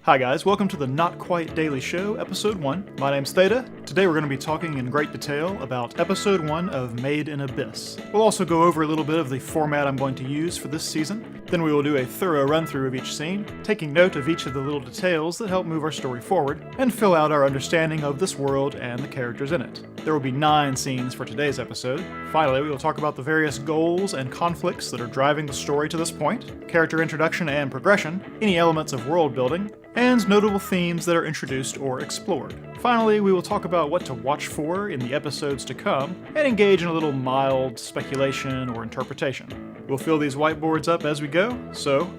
Hi guys, welcome to the Not Quite Daily Show, Episode 1. My name's Theta. Today we're going to be talking in great detail about Episode 1 of Made in Abyss. We'll also go over a little bit of the format I'm going to use for this season. Then we will do a thorough run-through of each scene, taking note of each of the little details that help move our story forward, and fill out our understanding of this world and the characters in it. There will be 9 scenes for today's episode. Finally, we will talk about the various goals and conflicts that are driving the story to this point, character introduction and progression, any elements of world building, and notable themes that are introduced or explored. Finally, we will talk about what to watch for in the episodes to come, and engage in a little mild speculation or interpretation. We'll fill these whiteboards up as we go, so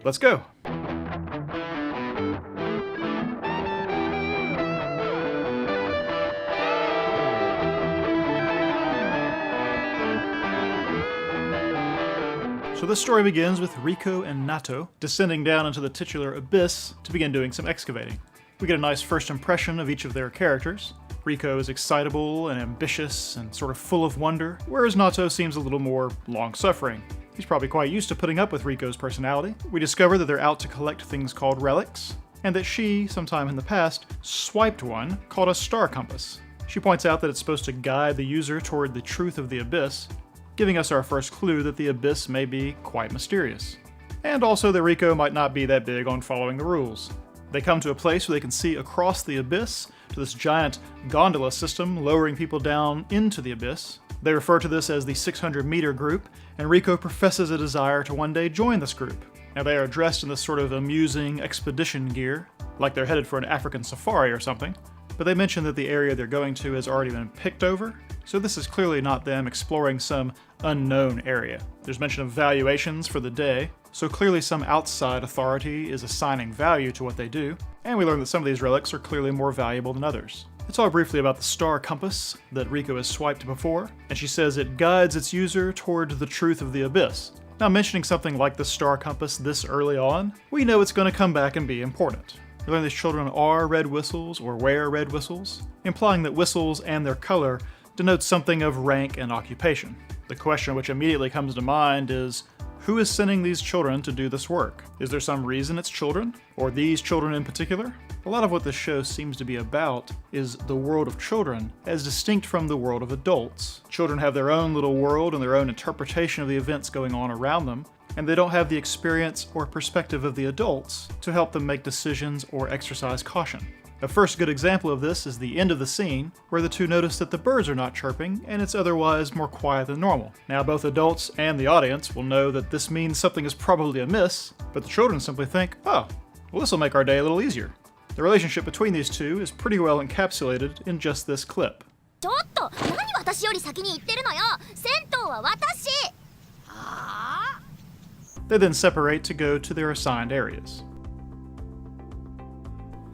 let's go! So this story begins with Rico and Nato descending down into the titular abyss to begin doing some excavating. We get a nice first impression of each of their characters. Rico is excitable and ambitious and sort of full of wonder, whereas Nato seems a little more long-suffering. He's probably quite used to putting up with Rico's personality. We discover that they're out to collect things called relics, and that she, sometime in the past, swiped one called a star compass. She points out that it's supposed to guide the user toward the truth of the abyss, giving us our first clue that the abyss may be quite mysterious. And also that Rico might not be that big on following the rules. They come to a place where they can see across the abyss to this giant gondola system lowering people down into the abyss. They refer to this as the 600-meter group, and Rico professes a desire to one day join this group. Now they are dressed in this sort of amusing expedition gear, like they're headed for an African safari or something, but they mention that the area they're going to has already been picked over, so this is clearly not them exploring some unknown area. There's mention of valuations for the day, so clearly some outside authority is assigning value to what they do, and we learn that some of these relics are clearly more valuable than others. They talk briefly about the star compass that Rico has swiped before, and she says it guides its user toward the truth of the abyss. Now, mentioning something like the star compass this early on, we know it's going to come back and be important. We learn these children are red whistles or wear red whistles, implying that whistles and their color denote something of rank and occupation. The question which immediately comes to mind is, who is sending these children to do this work? Is there some reason it's children? Or these children in particular? A lot of what this show seems to be about is the world of children as distinct from the world of adults. Children have their own little world and their own interpretation of the events going on around them, and they don't have the experience or perspective of the adults to help them make decisions or exercise caution. A first good example of this is the end of the scene, where the two notice that the birds are not chirping, and it's otherwise more quiet than normal. Now both adults and the audience will know that this means something is probably amiss, but the children simply think, oh, well this will make our day a little easier. The relationship between these two is pretty well encapsulated in just this clip. They then separate to go to their assigned areas.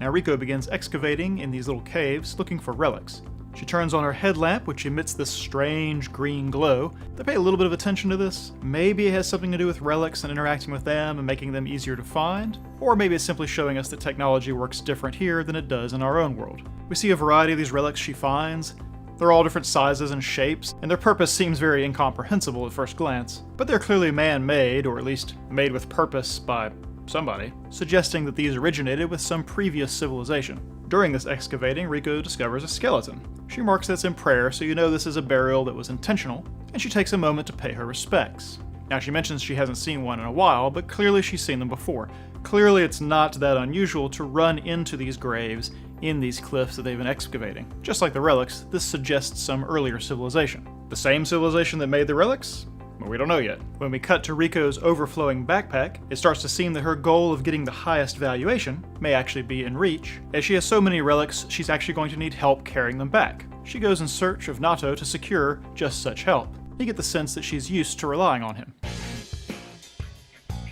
Now Rico begins excavating in these little caves looking for relics. She turns on her headlamp, which emits this strange green glow. They pay a little bit of attention to this. Maybe it has something to do with relics and interacting with them and making them easier to find, or maybe it's simply showing us that technology works different here than it does in our own world. We see a variety of these relics she finds. They're all different sizes and shapes, and their purpose seems very incomprehensible at first glance, but they're clearly man-made, or at least made with purpose by somebody, suggesting that these originated with some previous civilization. During this excavating, Rico discovers a skeleton. She marks this in prayer, so you know this is a burial that was intentional, and she takes a moment to pay her respects. Now she mentions she hasn't seen one in a while, but clearly she's seen them before. Clearly it's not that unusual to run into these graves in these cliffs that they've been excavating. Just like the relics, this suggests some earlier civilization. The same civilization that made the relics? Well, we don't know yet. When we cut to Rico's overflowing backpack, it starts to seem that her goal of getting the highest valuation may actually be in reach. As she has so many relics, she's actually going to need help carrying them back. She goes in search of Nato to secure just such help. You get the sense that she's used to relying on him.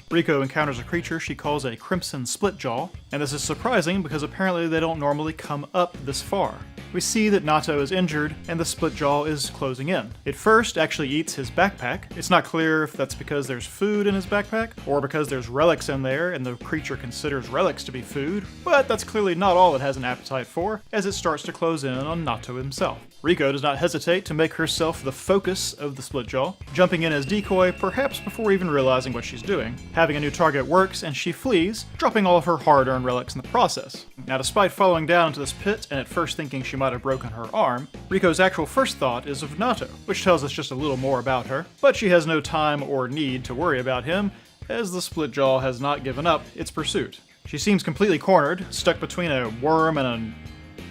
Rico encounters a creature she calls a crimson Splitjaw, and this is surprising because apparently they don't normally come up this far. We see that Nato is injured and the Splitjaw is closing in. It first actually eats his backpack. It's not clear if that's because there's food in his backpack or because there's relics in there and the creature considers relics to be food, but that's clearly not all it has an appetite for as it starts to close in on Nato himself. Rico does not hesitate to make herself the focus of the Splitjaw, jumping in as decoy perhaps before even realizing what she's doing. Having a new target works and she flees, dropping all of her hard-earned relics in the process. Now, despite falling down into this pit and at first thinking she might have broken her arm, Rico's actual first thought is of Nato, which tells us just a little more about her, but she has no time or need to worry about him as the Splitjaw has not given up its pursuit. She seems completely cornered, stuck between a worm and an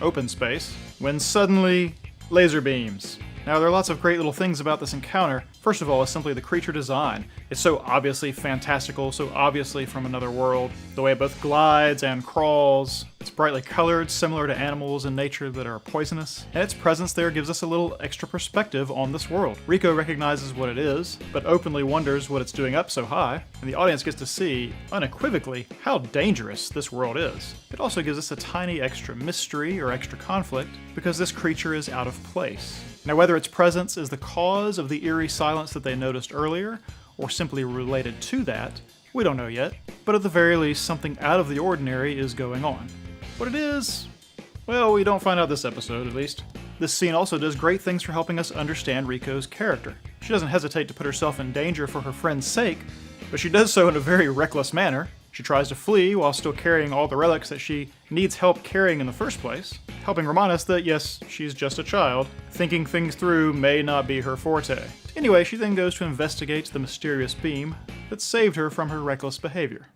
open space, when suddenly laser beams. Now, there are lots of great little things about this encounter. First of all, is simply the creature design. It's so obviously fantastical, so obviously from another world. The way it both glides and crawls. It's brightly colored, similar to animals in nature that are poisonous. And its presence there gives us a little extra perspective on this world. Rico recognizes what it is, but openly wonders what it's doing up so high. And the audience gets to see, unequivocally, how dangerous this world is. It also gives us a tiny extra mystery or extra conflict, because this creature is out of place. Now, whether its presence is the cause of the eerie silence that they noticed earlier, or simply related to that, we don't know yet, but at the very least, something out of the ordinary is going on. What it is, well, we don't find out this episode, at least. This scene also does great things for helping us understand Rico's character. She doesn't hesitate to put herself in danger for her friend's sake, but she does so in a very reckless manner. She tries to flee while still carrying all the relics that she needs help carrying in the first place, helping remind us that, yes, she's just a child. Thinking things through may not be her forte. Anyway, she then goes to investigate the mysterious beam that saved her from her reckless behavior.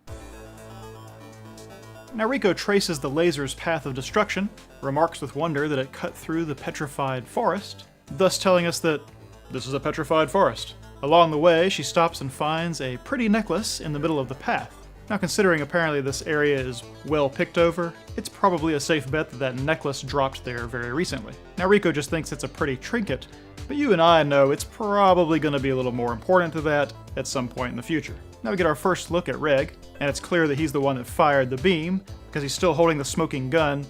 Now, Rico traces the laser's path of destruction, remarks with wonder that it cut through the petrified forest, thus telling us that this is a petrified forest. Along the way, she stops and finds a pretty necklace in the middle of the path. Now, considering apparently this area is well picked over, it's probably a safe bet that that necklace dropped there very recently. Now, Rico just thinks it's a pretty trinket, but you and I know it's probably going to be a little more important to that at some point in the future. Now we get our first look at Reg, and it's clear that he's the one that fired the beam, because he's still holding the smoking gun.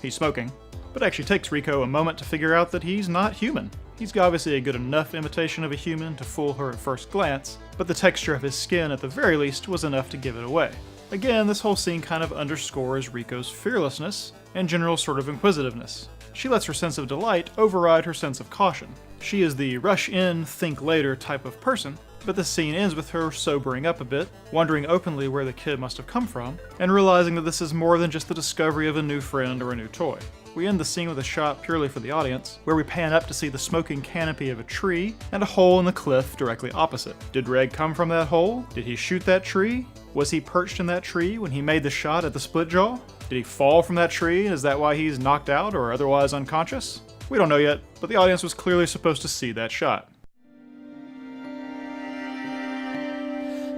He's smoking. But it actually takes Rico a moment to figure out that he's not human. He's obviously a good enough imitation of a human to fool her at first glance, but the texture of his skin at the very least was enough to give it away. Again, this whole scene kind of underscores Rico's fearlessness and general sort of inquisitiveness. She lets her sense of delight override her sense of caution. She is the rush in, think later type of person, but the scene ends with her sobering up a bit, wondering openly where the kid must have come from, and realizing that this is more than just the discovery of a new friend or a new toy. We end the scene with a shot purely for the audience, where we pan up to see the smoking canopy of a tree and a hole in the cliff directly opposite. Did Reg come from that hole? Did he shoot that tree? Was he perched in that tree when he made the shot at the Splitjaw? Did he fall from that tree? Is that why he's knocked out or otherwise unconscious? We don't know yet, but the audience was clearly supposed to see that shot.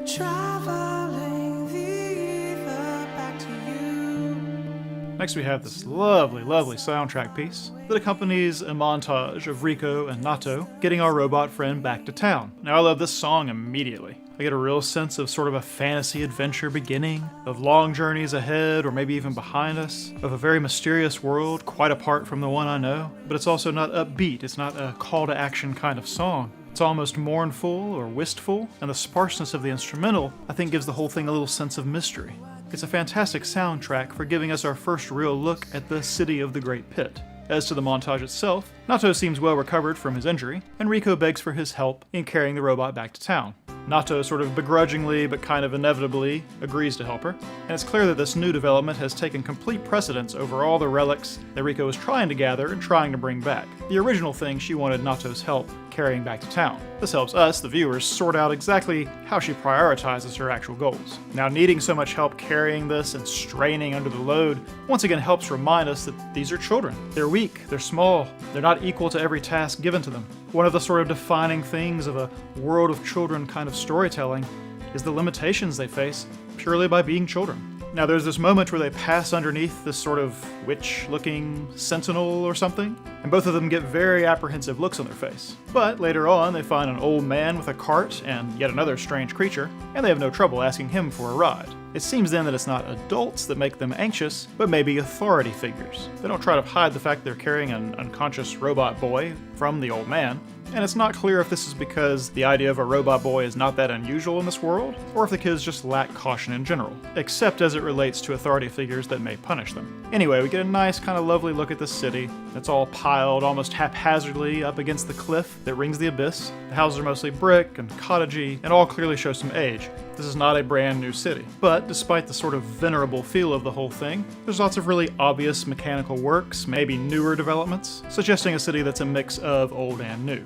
Traveling the ether back to you. Next we have this lovely, lovely soundtrack piece that accompanies a montage of Rico and Nato getting our robot friend back to town. Now, I love this song immediately. I get a real sense of sort of a fantasy adventure beginning, of long journeys ahead or maybe even behind us, of a very mysterious world quite apart from the one I know, but it's also not upbeat, it's not a call to action kind of song. It's almost mournful or wistful, and the sparseness of the instrumental, I think, gives the whole thing a little sense of mystery. It's a fantastic soundtrack for giving us our first real look at the city of the Great Pit. As to the montage itself, Nato seems well recovered from his injury, and Rico begs for his help in carrying the robot back to town. Nato sort of begrudgingly, but kind of inevitably, agrees to help her, and it's clear that this new development has taken complete precedence over all the relics that Rico is trying to gather and trying to bring back. The original thing she wanted Nato's help carrying back to town. This helps us, the viewers, sort out exactly how she prioritizes her actual goals. Now, needing so much help carrying this and straining under the load once again helps remind us that these are children. They're weak, they're small, they're not equal to every task given to them. One of the sort of defining things of a world of children kind of storytelling is the limitations they face purely by being children. Now, there's this moment where they pass underneath this sort of witch-looking sentinel or something, and both of them get very apprehensive looks on their face. But later on, they find an old man with a cart and yet another strange creature, and they have no trouble asking him for a ride. It seems then that it's not adults that make them anxious, but maybe authority figures. They don't try to hide the fact they're carrying an unconscious robot boy from the old man, and it's not clear if this is because the idea of a robot boy is not that unusual in this world, or if the kids just lack caution in general, except as it relates to authority figures that may punish them. Anyway, we get a nice kind of lovely look at this city. It's all piled almost haphazardly up against the cliff that rings the abyss. The houses are mostly brick and cottagey, and all clearly show some age. This is not a brand new city. But despite the sort of venerable feel of the whole thing, there's lots of really obvious mechanical works, maybe newer developments, suggesting a city that's a mix of old and new.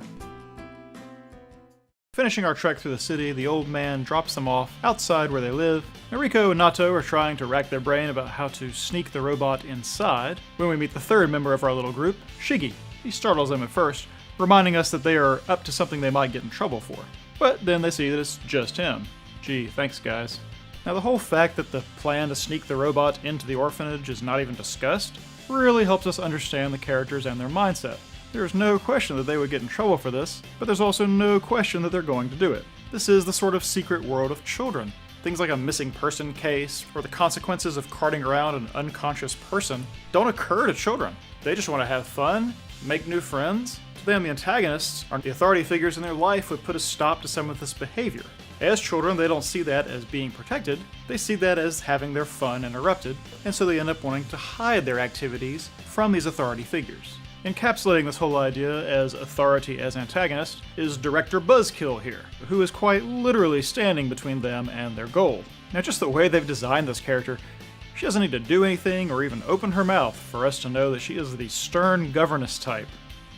Finishing our trek through the city, the old man drops them off outside where they live. Rico and Nato are trying to rack their brain about how to sneak the robot inside when we meet the third member of our little group, Shiggy. He startles them at first, reminding us that they are up to something they might get in trouble for. But then they see that it's just him. Gee, thanks guys. Now the whole fact that the plan to sneak the robot into the orphanage is not even discussed really helps us understand the characters and their mindset. There's no question that they would get in trouble for this, but there's also no question that they're going to do it. This is the sort of secret world of children. Things like a missing person case, or the consequences of carting around an unconscious person, don't occur to children. They just want to have fun, make new friends. To them, the antagonists aren't the authority figures in their life would put a stop to some of this behavior. As children, they don't see that as being protected, they see that as having their fun interrupted, and so they end up wanting to hide their activities from these authority figures. Encapsulating this whole idea as authority as antagonist is Director Buzzkill here, who is quite literally standing between them and their goal. Now just the way they've designed this character, she doesn't need to do anything or even open her mouth for us to know that she is the stern governess type.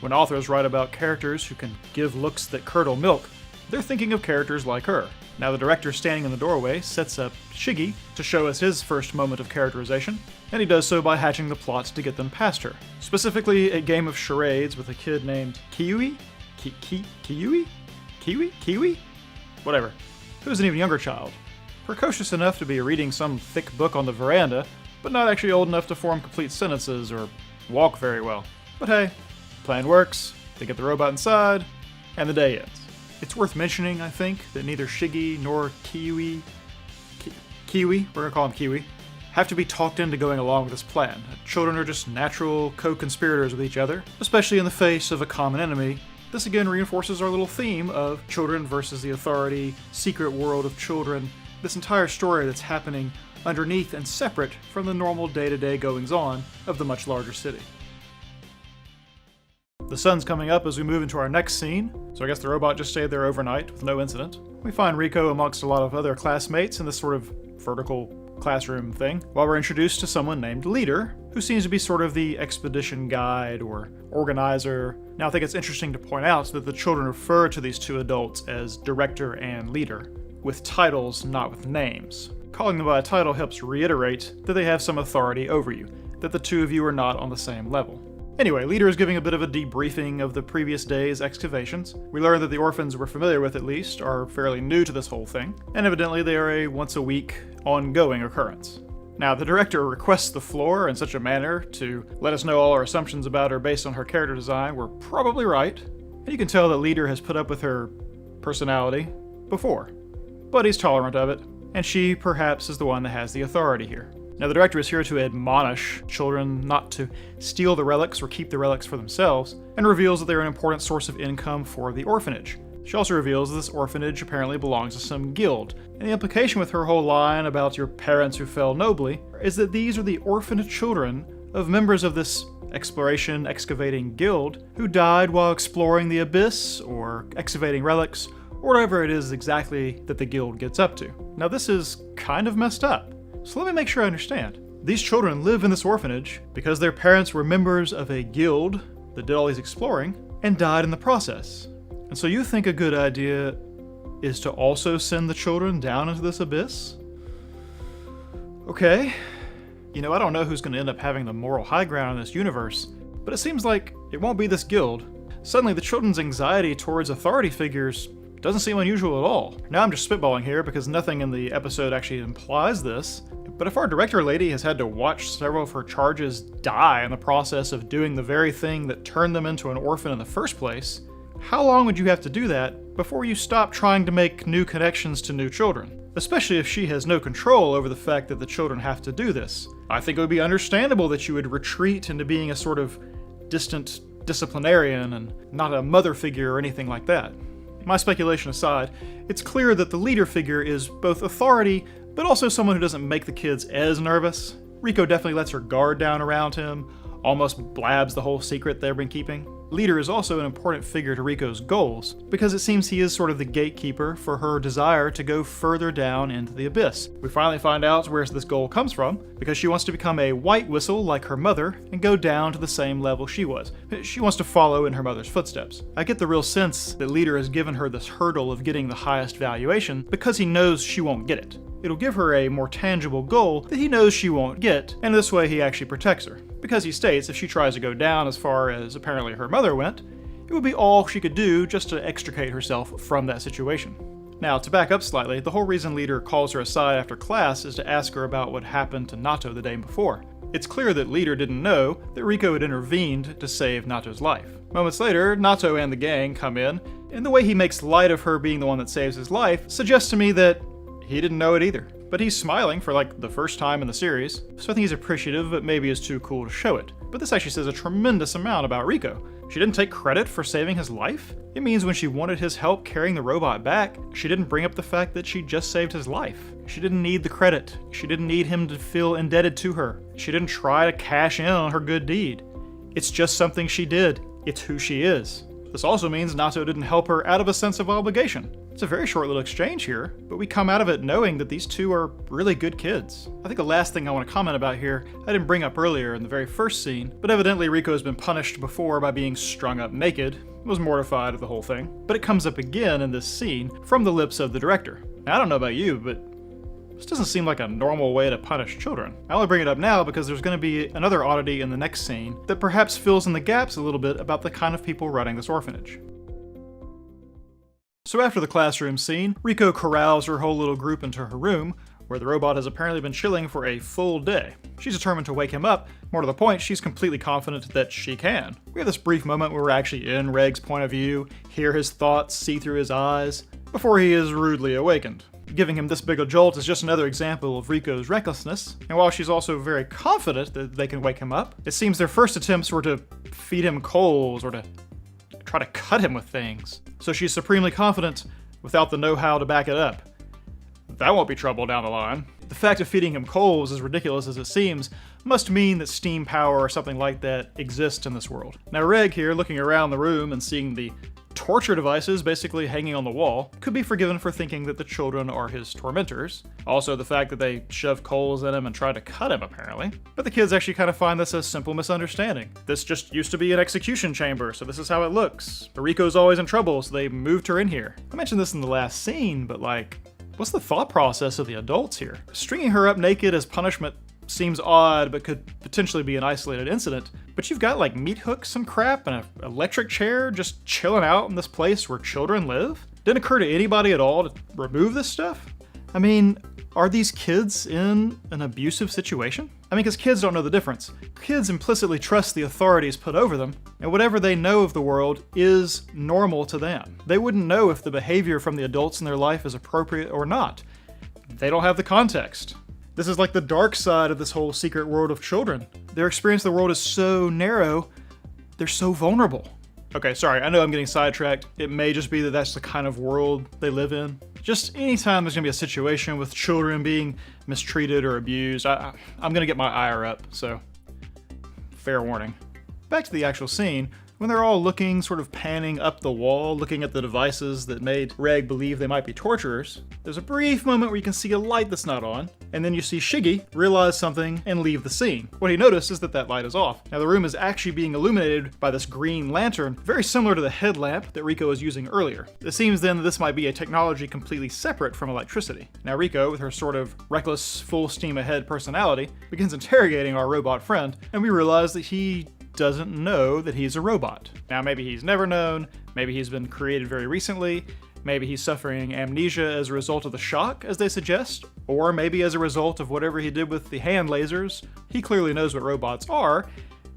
When authors write about characters who can give looks that curdle milk, they're thinking of characters like her. Now the director standing in the doorway sets up Shiggy to show us his first moment of characterization, and he does so by hatching the plot to get them past her. Specifically, a game of charades with a kid named Kiwi? Kiwi? Whatever. Who's an even younger child. Precocious enough to be reading some thick book on the veranda, but not actually old enough to form complete sentences or walk very well. But hey, plan works, they get the robot inside, and the day ends. It's worth mentioning, I think, that neither Shiggy nor Kiwi, we're gonna call him Kiwi, have to be talked into going along with this plan. Children are just natural co-conspirators with each other, especially in the face of a common enemy. This again reinforces our little theme of children versus the authority, secret world of children, this entire story that's happening underneath and separate from the normal day-to-day goings-on of the much larger city. The sun's coming up as we move into our next scene, so I guess the robot just stayed there overnight with no incident. We find Rico amongst a lot of other classmates in this sort of vertical classroom thing, while we're introduced to someone named Leader, who seems to be sort of the expedition guide or organizer. Now I think it's interesting to point out that the children refer to these two adults as Director and Leader, with titles, not with names. Calling them by a title helps reiterate that they have some authority over you, that the two of you are not on the same level. Anyway, Leader is giving a bit of a debriefing of the previous day's excavations. We learn that the orphans we're familiar with, at least, are fairly new to this whole thing, and evidently they are a once-a-week, ongoing occurrence. Now, the director requests the floor in such a manner to let us know all our assumptions about her based on her character design were probably right, and you can tell that Leader has put up with her personality before. But he's tolerant of it, and she, perhaps, is the one that has the authority here. Now, the director is here to admonish children not to steal the relics or keep the relics for themselves, and reveals that they're an important source of income for the orphanage. She also reveals that this orphanage apparently belongs to some guild, and the implication with her whole line about your parents who fell nobly is that these are the orphaned children of members of this exploration, excavating guild who died while exploring the abyss, or excavating relics, or whatever it is exactly that the guild gets up to. Now, this is kind of messed up. So let me make sure I understand. These children live in this orphanage because their parents were members of a guild that did all these exploring and died in the process. And so you think a good idea is to also send the children down into this abyss? Okay. You know, I don't know who's going to end up having the moral high ground in this universe, but it seems like it won't be this guild. Suddenly the children's anxiety towards authority figures doesn't seem unusual at all. Now I'm just spitballing here because nothing in the episode actually implies this, but if our director lady has had to watch several of her charges die in the process of doing the very thing that turned them into an orphan in the first place, how long would you have to do that before you stop trying to make new connections to new children? especially if she has no control over the fact that the children have to do this. I think it would be understandable that you would retreat into being a sort of distant disciplinarian and not a mother figure or anything like that. My speculation aside, it's clear that the leader figure is both authority, but also someone who doesn't make the kids as nervous. Rico definitely lets her guard down around him, almost blabs the whole secret they've been keeping. Leader is also an important figure to Rico's goals, because it seems he is sort of the gatekeeper for her desire to go further down into the abyss. We finally find out where this goal comes from, because she wants to become a white whistle like her mother and go down to the same level she was. She wants to follow in her mother's footsteps. I get the real sense that Leader has given her this hurdle of getting the highest valuation because he knows she won't get it. It'll give her a more tangible goal that he knows she won't get, and this way he actually protects her. Because he states if she tries to go down as far as apparently her mother went, it would be all she could do just to extricate herself from that situation. Now, to back up slightly, the whole reason Leader calls her aside after class is to ask her about what happened to Nato the day before. It's clear that Leader didn't know that Rico had intervened to save Nato's life. Moments later, Nato and the gang come in, and the way he makes light of her being the one that saves his life suggests to me that he didn't know it either. But he's smiling for like the first time in the series, so I think he's appreciative, but maybe is too cool to show it. But this actually says a tremendous amount about Rico. She didn't take credit for saving his life? It means when she wanted his help carrying the robot back, she didn't bring up the fact that she just saved his life. She didn't need the credit. She didn't need him to feel indebted to her. She didn't try to cash in on her good deed. It's just something she did. It's who she is. This also means Nato didn't help her out of a sense of obligation. It's a very short little exchange here, but we come out of it knowing that these two are really good kids. I think the last thing I want to comment about here, I didn't bring up earlier in the very first scene, but evidently Rico has been punished before by being strung up naked, was mortified of the whole thing, but it comes up again in this scene from the lips of the director. Now, I don't know about you, but this doesn't seem like a normal way to punish children. I only bring it up now because there's going to be another oddity in the next scene that perhaps fills in the gaps a little bit about the kind of people running this orphanage. So after the classroom scene, Rico corrals her whole little group into her room, where the robot has apparently been chilling for a full day. She's determined to wake him up. More to the point, she's completely confident that she can. We have this brief moment where we're actually in Reg's point of view, hear his thoughts, see through his eyes, before he is rudely awakened. Giving him this big a jolt is just another example of Rico's recklessness, and while she's also very confident that they can wake him up, it seems their first attempts were to feed him coals or to try to cut him with things. So she's supremely confident without the know-how to back it up. That won't be trouble down the line. The fact of feeding him coals, as ridiculous as it seems, must mean that steam power or something like that exists in this world. Now Reg here, looking around the room and seeing the torture devices basically hanging on the wall, could be forgiven for thinking that the children are his tormentors. Also the fact that they shove coals in him and try to cut him, apparently. But the kids actually kind of find this a simple misunderstanding. This just used to be an execution chamber, so this is how it looks. But Rico's always in trouble, so they moved her in here. I mentioned this in the last scene, but like, what's the thought process of the adults here? Stringing her up naked as punishment seems odd, but could potentially be an isolated incident. But you've got like meat hooks and crap and an electric chair just chilling out in this place where children live? Didn't occur to anybody at all to remove this stuff? I mean, are these kids in an abusive situation? I mean, because kids don't know the difference. Kids implicitly trust the authorities put over them, and whatever they know of the world is normal to them. They wouldn't know if the behavior from the adults in their life is appropriate or not. They don't have the context. This is like the dark side of this whole secret world of children. Their experience of the world is so narrow, they're so vulnerable. Okay, sorry, I know I'm getting sidetracked. It may just be that that's the kind of world they live in. Just anytime there's gonna be a situation with children being mistreated or abused, I'm gonna get my ire up, so fair warning. Back to the actual scene. When they're all looking, sort of panning up the wall, looking at the devices that made Reg believe they might be torturers, there's a brief moment where you can see a light that's not on, and then you see Shiggy realize something and leave the scene. What he noticed is that that light is off. Now the room is actually being illuminated by this green lantern, very similar to the headlamp that Rico was using earlier. It seems then that this might be a technology completely separate from electricity. Now Rico, with her sort of reckless, full steam ahead personality, begins interrogating our robot friend, and we realize that he doesn't know that he's a robot. Now maybe he's never known, maybe he's been created very recently, maybe he's suffering amnesia as a result of the shock, as they suggest, or maybe as a result of whatever he did with the hand lasers. He clearly knows what robots are,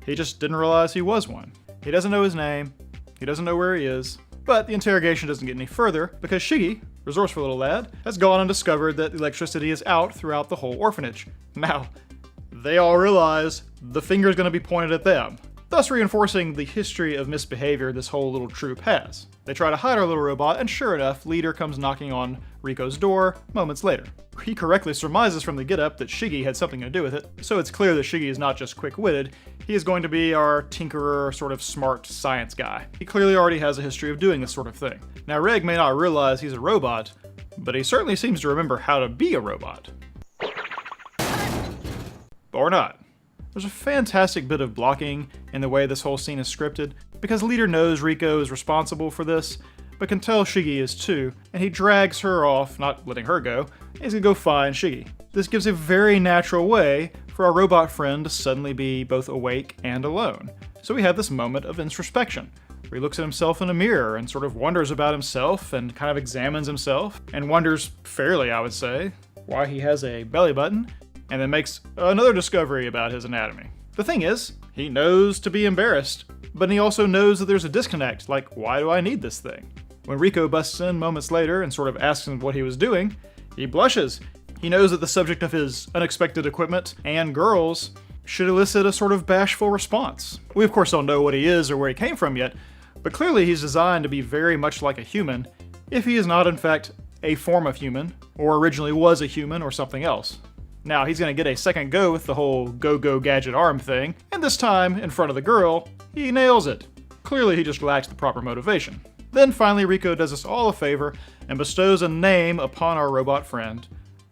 he just didn't realize he was one. He doesn't know his name, he doesn't know where he is, but the interrogation doesn't get any further because Shiggy resourceful little lad, has gone and discovered that electricity is out throughout the whole orphanage. Now, they all realize the finger's going to be pointed at them, thus reinforcing the history of misbehavior this whole little troop has. They try to hide our little robot, and sure enough, Leader comes knocking on Rico's door moments later. He correctly surmises from the get-up that Shiggy had something to do with it, so it's clear that Shiggy is not just quick-witted, he is going to be our tinkerer, sort of smart science guy. He clearly already has a history of doing this sort of thing. Now, Reg may not realize he's a robot, but he certainly seems to remember how to be a robot. Or not. There's a fantastic bit of blocking in the way this whole scene is scripted, because Leader knows Rico is responsible for this, but can tell Shiggy is too, and he drags her off, not letting her go, and he's gonna go find Shiggy. This gives a very natural way for our robot friend to suddenly be both awake and alone. So we have this moment of introspection, where he looks at himself in a mirror and sort of wonders about himself and kind of examines himself, and wonders fairly, I would say, why he has a belly button, and then makes another discovery about his anatomy. The thing is, he knows to be embarrassed, but he also knows that there's a disconnect, like, why do I need this thing? When Rico busts in moments later and sort of asks him what he was doing, he blushes. He knows that the subject of his unexpected equipment and girls should elicit a sort of bashful response. We of course don't know what he is or where he came from yet, but clearly he's designed to be very much like a human, if he is not in fact a form of human, or originally was a human or something else. Now, he's gonna get a second go with the whole go-go gadget arm thing, and this time, in front of the girl, he nails it. Clearly, he just lacks the proper motivation. Then finally, Rico does us all a favor and bestows a name upon our robot friend,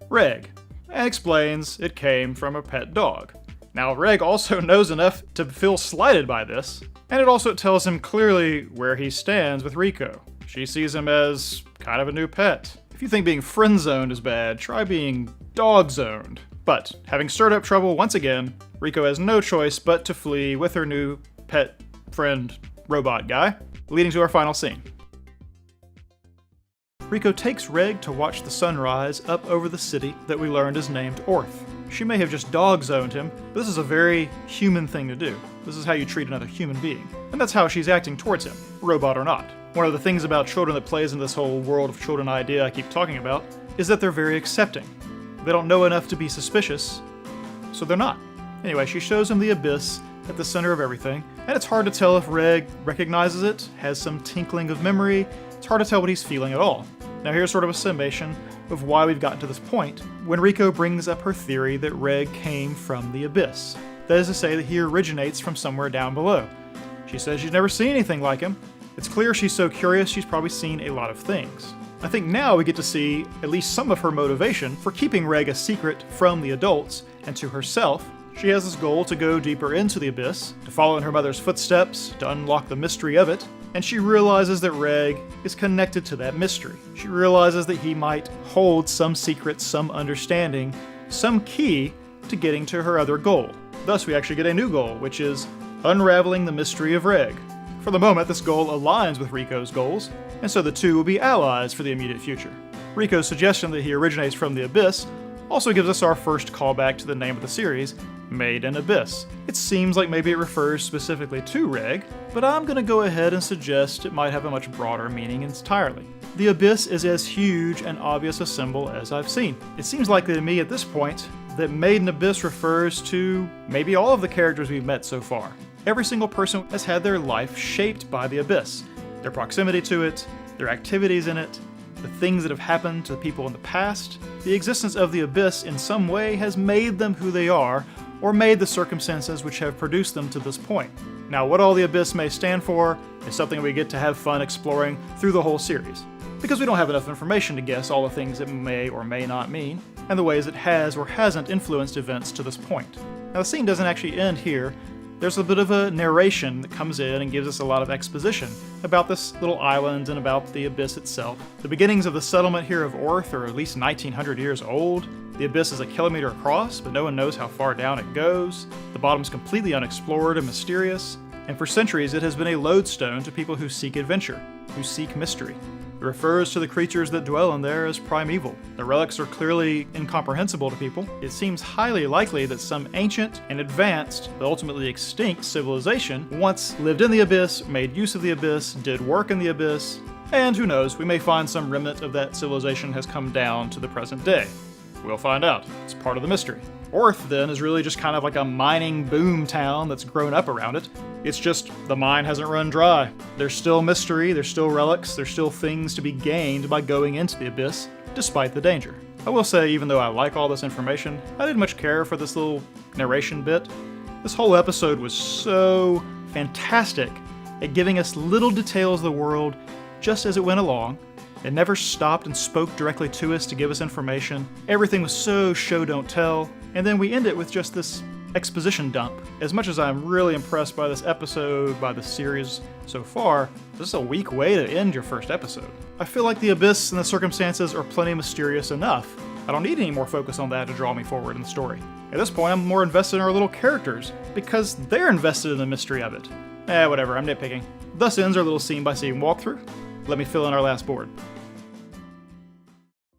Reg, and explains it came from a pet dog. Now, Reg also knows enough to feel slighted by this, and it also tells him clearly where he stands with Rico. She sees him as kind of a new pet. If you think being friend-zoned is bad, try being dog-zoned. But, having stirred up trouble once again, Rico has no choice but to flee with her new pet friend robot guy, leading to our final scene. Rico takes Reg to watch the sunrise up over the city that we learned is named Orth. She may have just dog-zoned him, but this is a very human thing to do. This is how you treat another human being. And that's how she's acting towards him, robot or not. One of the things about children that plays in this whole world of children idea I keep talking about is that they're very accepting. They don't know enough to be suspicious, so they're not. Anyway, she shows him the abyss at the center of everything, and it's hard to tell if Reg recognizes it, has some tinkling of memory. It's hard to tell what he's feeling at all. Now here's sort of a summation of why we've gotten to this point, when Rico brings up her theory that Reg came from the abyss. That is to say that he originates from somewhere down below. She says she's never seen anything like him. It's clear she's so curious she's probably seen a lot of things. I think now we get to see at least some of her motivation for keeping Reg a secret from the adults and to herself. She has this goal to go deeper into the abyss, to follow in her mother's footsteps, to unlock the mystery of it, and she realizes that Reg is connected to that mystery. She realizes that he might hold some secret, some understanding, some key to getting to her other goal. Thus we actually get a new goal, which is unraveling the mystery of Reg. For the moment, this goal aligns with Rico's goals, and so the two will be allies for the immediate future. Rico's suggestion that he originates from the abyss also gives us our first callback to the name of the series, Made in Abyss. It seems like maybe it refers specifically to Reg, but I'm gonna go ahead and suggest it might have a much broader meaning entirely. The abyss is as huge and obvious a symbol as I've seen. It seems likely to me at this point that Made in Abyss refers to maybe all of the characters we've met so far. Every single person has had their life shaped by the abyss, their proximity to it, their activities in it, the things that have happened to people in the past. The existence of the abyss in some way has made them who they are, or made the circumstances which have produced them to this point. Now, what all the abyss may stand for is something we get to have fun exploring through the whole series, because we don't have enough information to guess all the things it may or may not mean, and the ways it has or hasn't influenced events to this point. Now, the scene doesn't actually end here. There's a bit of a narration that comes in and gives us a lot of exposition about this little island and about the abyss itself. The beginnings of the settlement here of Orth are at least 1900 years old. The abyss is a kilometer across, but no one knows how far down it goes. The bottom's completely unexplored and mysterious, and for centuries it has been a lodestone to people who seek adventure, who seek mystery. It refers to the creatures that dwell in there as primeval. The relics are clearly incomprehensible to people. It seems highly likely that some ancient and advanced, but ultimately extinct civilization once lived in the abyss, made use of the abyss, did work in the abyss, And who knows, we may find some remnant of that civilization has come down to the present day. We'll find out. It's part of the mystery. Orth, then, is really just kind of like a mining boom town that's grown up around it. It's just the mine hasn't run dry. There's still mystery, there's still relics, there's still things to be gained by going into the abyss, despite the danger. I will say, even though I like all this information, I didn't much care for this little narration bit. This whole episode was so fantastic at giving us little details of the world just as it went along. It never stopped and spoke directly to us to give us information. Everything was so show don't tell. And then we end it with just this exposition dump. As much as I'm really impressed by this episode, by the series so far, this is a weak way to end your first episode. I feel like the abyss and the circumstances are plenty mysterious enough. I don't need any more focus on that to draw me forward in the story. At this point, I'm more invested in our little characters, because they're invested in the mystery of it. Whatever, I'm nitpicking. Thus ends our little scene-by-scene walkthrough. Let me fill in our last board.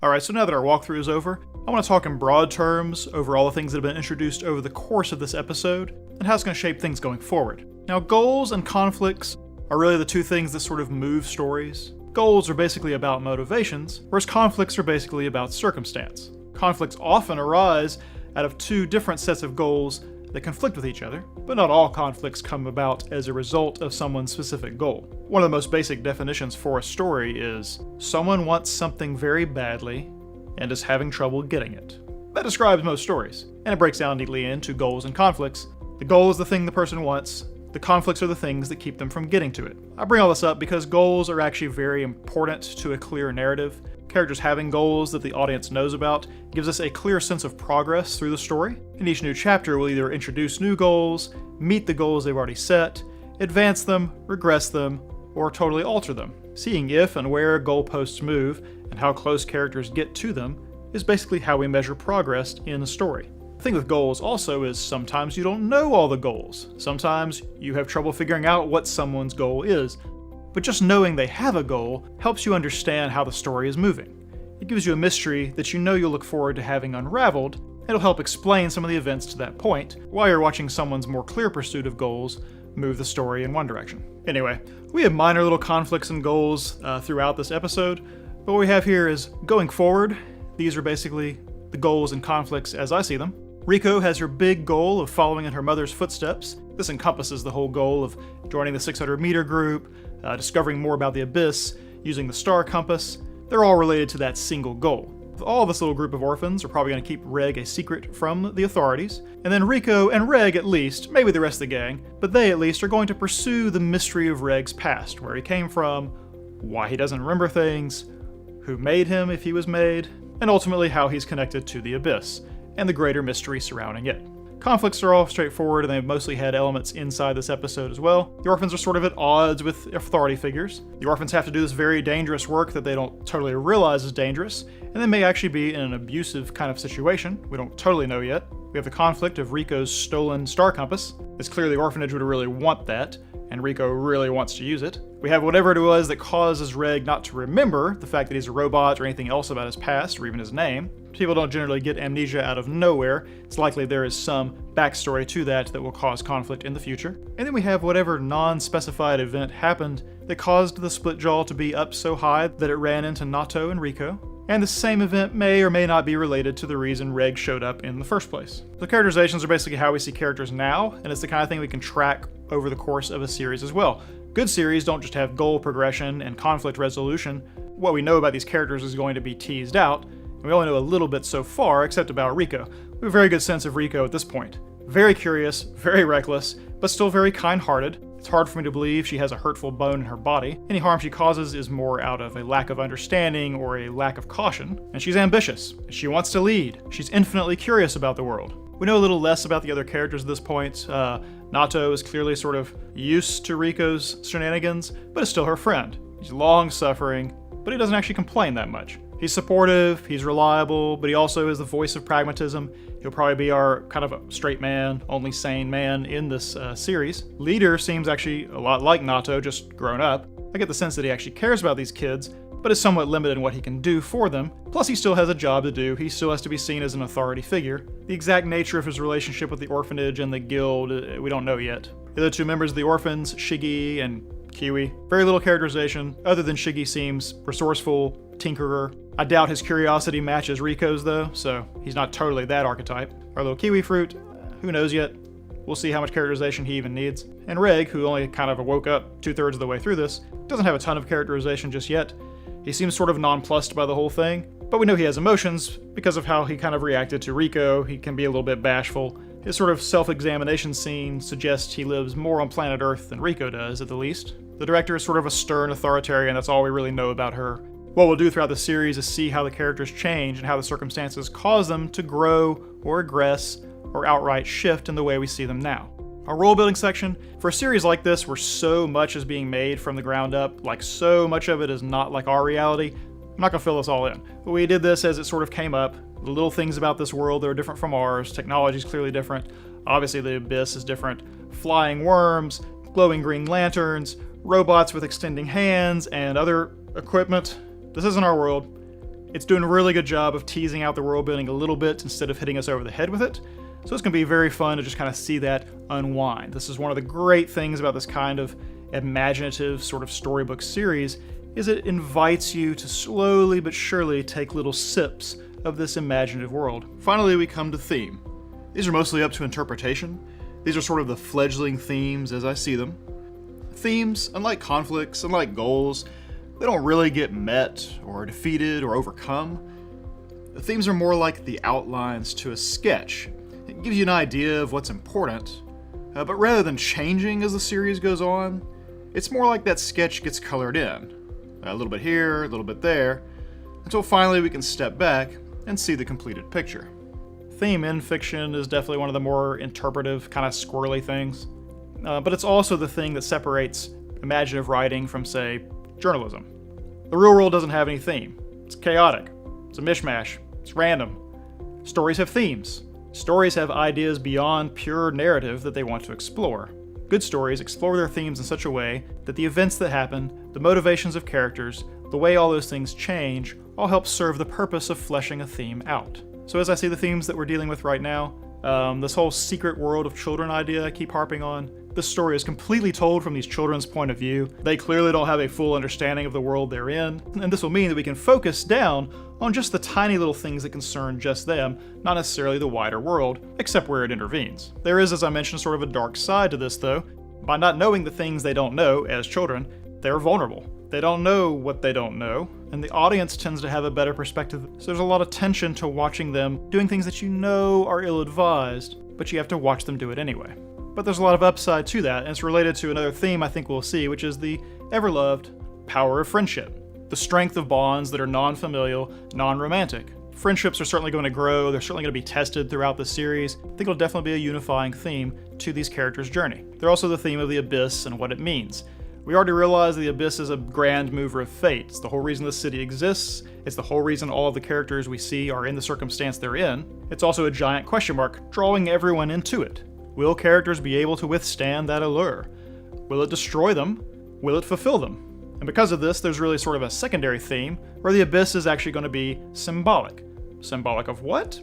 Alright, so now that our walkthrough is over, I want to talk in broad terms over all the things that have been introduced over the course of this episode, and how it's going to shape things going forward. Now, goals and conflicts are really the two things that sort of move stories. Goals are basically about motivations, whereas conflicts are basically about circumstance. Conflicts often arise out of two different sets of goals that conflict with each other, but not all conflicts come about as a result of someone's specific goal. One of the most basic definitions for a story is someone wants something very badly and is having trouble getting it. That describes most stories, and it breaks down neatly into goals and conflicts. The goal is the thing the person wants, the conflicts are the things that keep them from getting to it. I bring all this up because goals are actually very important to a clear narrative. Characters having goals that the audience knows about gives us a clear sense of progress through the story, and each new chapter will either introduce new goals, meet the goals they've already set, advance them, regress them, or totally alter them. Seeing if and where goalposts move and how close characters get to them is basically how we measure progress in a story. The thing with goals also is sometimes you don't know all the goals. Sometimes you have trouble figuring out what someone's goal is. But just knowing they have a goal helps you understand how the story is moving. It gives you a mystery that you know you'll look forward to having unraveled, and it'll help explain some of the events to that point, while you're watching someone's more clear pursuit of goals move the story in one direction. Anyway, we have minor little conflicts and goals throughout this episode, but what we have here is going forward. These are basically the goals and conflicts as I see them. Rico has her big goal of following in her mother's footsteps. This encompasses the whole goal of joining the 600-meter group, discovering more about the abyss, using the star compass. They're all related to that single goal. All this little group of orphans are probably going to keep Reg a secret from the authorities, and then Rico and Reg at least, maybe the rest of the gang, but they at least are going to pursue the mystery of Reg's past, where he came from, why he doesn't remember things, who made him if he was made, and ultimately how he's connected to the abyss, and the greater mystery surrounding it. Conflicts are all straightforward, and they've mostly had elements inside this episode as well. The orphans are sort of at odds with authority figures. The orphans have to do this very dangerous work that they don't totally realize is dangerous, and they may actually be in an abusive kind of situation. We don't totally know yet. We have the conflict of Rico's stolen star compass. It's clear the orphanage would really want that, and Rico really wants to use it. We have whatever it was that causes Reg not to remember the fact that he's a robot or anything else about his past or even his name. People don't generally get amnesia out of nowhere. It's likely there is some backstory to that that will cause conflict in the future. And then we have whatever non-specified event happened that caused the Splitjaw to be up so high that it ran into Nato and Rico. And the same event may or may not be related to the reason Reg showed up in the first place. The characterizations are basically how we see characters now, and it's the kind of thing we can track over the course of a series as well. Good series don't just have goal progression and conflict resolution. What we know about these characters is going to be teased out. We only know a little bit so far, except about Rico. We have a very good sense of Rico at this point. Very curious, very reckless, but still very kind-hearted. It's hard for me to believe she has a hurtful bone in her body. Any harm she causes is more out of a lack of understanding or a lack of caution. And she's ambitious. She wants to lead. She's infinitely curious about the world. We know a little less about the other characters at this point. Nato is clearly sort of used to Rico's shenanigans, but is still her friend. He's long-suffering, but he doesn't actually complain that much. He's supportive, he's reliable, but he also is the voice of pragmatism. He'll probably be our kind of a straight man, only sane man in this series. Leader seems actually a lot like Nato, just grown up. I get the sense that he actually cares about these kids, but is somewhat limited in what he can do for them. Plus he still has a job to do, he still has to be seen as an authority figure. The exact nature of his relationship with the orphanage and the guild, we don't know yet. The other two members of the orphans, Shiggy and Kiwi. Very little characterization, other than Shiggy seems resourceful, tinkerer. I doubt his curiosity matches Ricos though, so he's not totally that archetype. Our little kiwi fruit, who knows yet? We'll see how much characterization he even needs. And Reg, who only kind of woke up 2/3 of the way through this, doesn't have a ton of characterization just yet. He seems sort of nonplussed by the whole thing, but we know he has emotions because of how he kind of reacted to Rico. He can be a little bit bashful. His sort of self-examination scene suggests he lives more on planet Earth than Rico does, at the least. The director is sort of a stern authoritarian, that's all we really know about her. What we'll do throughout the series is see how the characters change and how the circumstances cause them to grow or regress or outright shift in the way we see them now. Our world building section, for a series like this where so much is being made from the ground up, like so much of it is not like our reality, I'm not going to fill this all in. But we did this as it sort of came up. The little things about this world that are different from ours, technology is clearly different, obviously the Abyss is different, flying worms, glowing green lanterns, robots with extending hands, and other equipment. This isn't our world. It's doing a really good job of teasing out the world building a little bit instead of hitting us over the head with it. So it's going to be very fun to just kind of see that unwind. This is one of the great things about this kind of imaginative sort of storybook series, is it invites you to slowly but surely take little sips of this imaginative world. Finally, we come to theme. These are mostly up to interpretation. These are sort of the fledgling themes as I see them. Themes, unlike conflicts, unlike goals, they don't really get met or defeated or overcome. The themes are more like the outlines to a sketch. It gives you an idea of what's important, but rather than changing as the series goes on, it's more like that sketch gets colored in. A little bit here, a little bit there, until finally we can step back and see the completed picture. Theme in fiction is definitely one of the more interpretive, kind of squirrely things, but it's also the thing that separates imaginative writing from, say, journalism. The real world doesn't have any theme. It's chaotic. It's a mishmash. It's random. Stories have themes. Stories have ideas beyond pure narrative that they want to explore. Good stories explore their themes in such a way that the events that happen, the motivations of characters, the way all those things change, all help serve the purpose of fleshing a theme out. So as I see the themes that we're dealing with right now, this whole secret world of children idea I keep harping on, this story is completely told from these children's point of view. They clearly don't have a full understanding of the world they're in, and this will mean that we can focus down on just the tiny little things that concern just them, not necessarily the wider world, except where it intervenes. There is, as I mentioned, sort of a dark side to this though. By not knowing the things they don't know as children, they're vulnerable. They don't know what they don't know, and the audience tends to have a better perspective, so there's a lot of tension to watching them doing things that you know are ill-advised, but you have to watch them do it anyway. But there's a lot of upside to that, and it's related to another theme I think we'll see, which is the ever-loved power of friendship. The strength of bonds that are non-familial, non-romantic. Friendships are certainly going to grow, they're certainly going to be tested throughout the series. I think it'll definitely be a unifying theme to these characters' journey. They're also the theme of the Abyss and what it means. We already realize the Abyss is a grand mover of fate. It's the whole reason the city exists. It's the whole reason all of the characters we see are in the circumstance they're in. It's also a giant question mark, drawing everyone into it. Will characters be able to withstand that allure? Will it destroy them? Will it fulfill them? And because of this, there's really sort of a secondary theme, where the Abyss is actually going to be symbolic. Symbolic of what?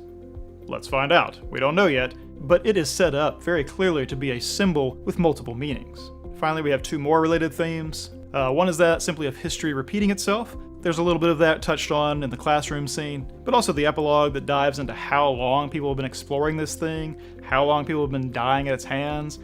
Let's find out. We don't know yet, but it is set up very clearly to be a symbol with multiple meanings. Finally, we have two more related themes. One is that simply of history repeating itself. There's a little bit of that touched on in the classroom scene, but also the epilogue that dives into how long people have been exploring this thing, how long people have been dying at its hands,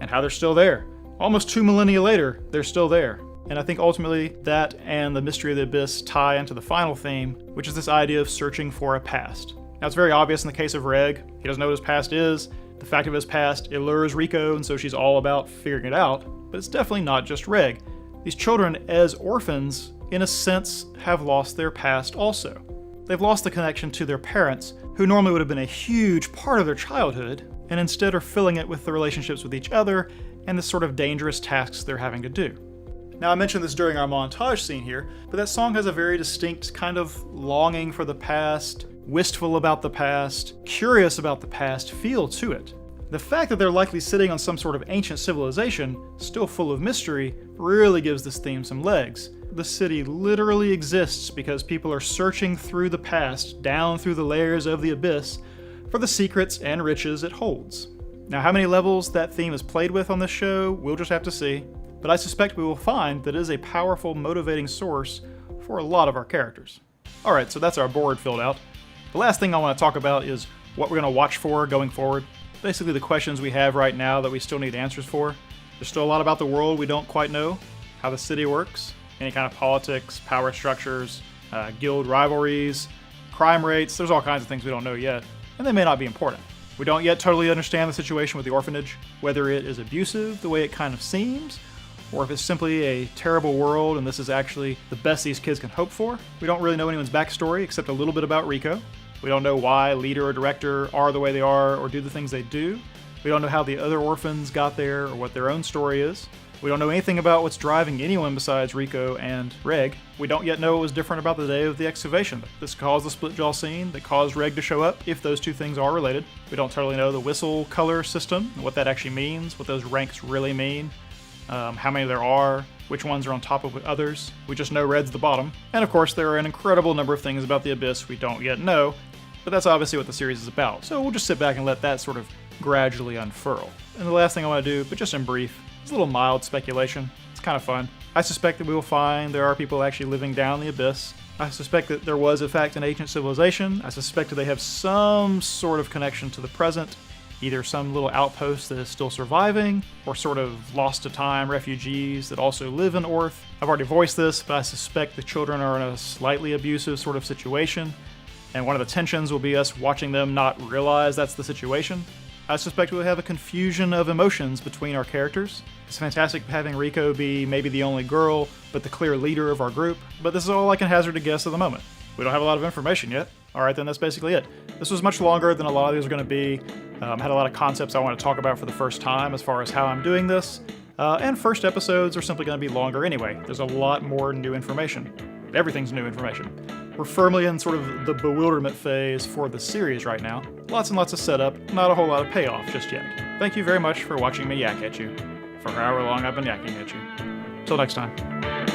and how they're still there. Almost 2 millennia later, they're still there. And I think ultimately that and the mystery of the Abyss tie into the final theme, which is this idea of searching for a past. Now it's very obvious in the case of Reg. He doesn't know what his past is. The fact of his past allures Rico, and so she's all about figuring it out. But it's definitely not just Reg. These children, as orphans, in a sense, have lost their past also. They've lost the connection to their parents, who normally would have been a huge part of their childhood, and instead are filling it with the relationships with each other and the sort of dangerous tasks they're having to do. Now, I mentioned this during our montage scene here, but that song has a very distinct kind of longing for the past, wistful about the past, curious about the past feel to it. The fact that they're likely sitting on some sort of ancient civilization, still full of mystery, really gives this theme some legs. The city literally exists because people are searching through the past, down through the layers of the Abyss, for the secrets and riches it holds. Now, how many levels that theme is played with on this show, we'll just have to see. but I suspect we will find that it is a powerful motivating source for a lot of our characters. Alright, so that's our board filled out. The last thing I want to talk about is what we're going to watch for going forward. Basically the questions we have right now that we still need answers for. There's still a lot about the world we don't quite know, how the city works, any kind of politics, power structures, guild rivalries, crime rates. There's all kinds of things we don't know yet, and they may not be important. We don't yet totally understand the situation with the orphanage, whether it is abusive the way it kind of seems, or if it's simply a terrible world and this is actually the best these kids can hope for. We don't really know anyone's backstory except a little bit about Rico. We don't know why leader or director are the way they are or do the things they do. We don't know how the other orphans got there or what their own story is. We don't know anything about what's driving anyone besides Rico and Reg. We don't yet know what was different about the day of the excavation. This caused the Splitjaw scene that caused Reg to show up, if those two things are related. We don't totally know the whistle color system, what that actually means, what those ranks really mean, how many there are, which ones are on top of others. We just know Red's the bottom. And of course, there are an incredible number of things about the Abyss we don't yet know, but that's obviously what the series is about. So we'll just sit back and let that sort of gradually unfurl. And the last thing I want to do, but just in brief, is a little mild speculation. It's kind of fun. I suspect that we will find there are people actually living down the Abyss. I suspect that there was, in fact, an ancient civilization. I suspect that they have some sort of connection to the present, either some little outpost that is still surviving, or sort of lost-to-time refugees that also live in Orth. I've already voiced this, but I suspect the children are in a slightly abusive sort of situation, and one of the tensions will be us watching them not realize that's the situation. I suspect we'll have a confusion of emotions between our characters. It's fantastic having Rico be maybe the only girl, but the clear leader of our group, but this is all I can hazard a guess at the moment. We don't have a lot of information yet. Alright, then that's basically it. This was much longer than a lot of these are going to be. I had a lot of concepts I want to talk about for the first time as far as how I'm doing this, and first episodes are simply going to be longer anyway. There's a lot more new information. Everything's new information. We're firmly in sort of the bewilderment phase for the series right now. Lots and lots of setup, not a whole lot of payoff just yet. Thank you very much for watching me yak at you, for however long I've been yakking at you. Till next time.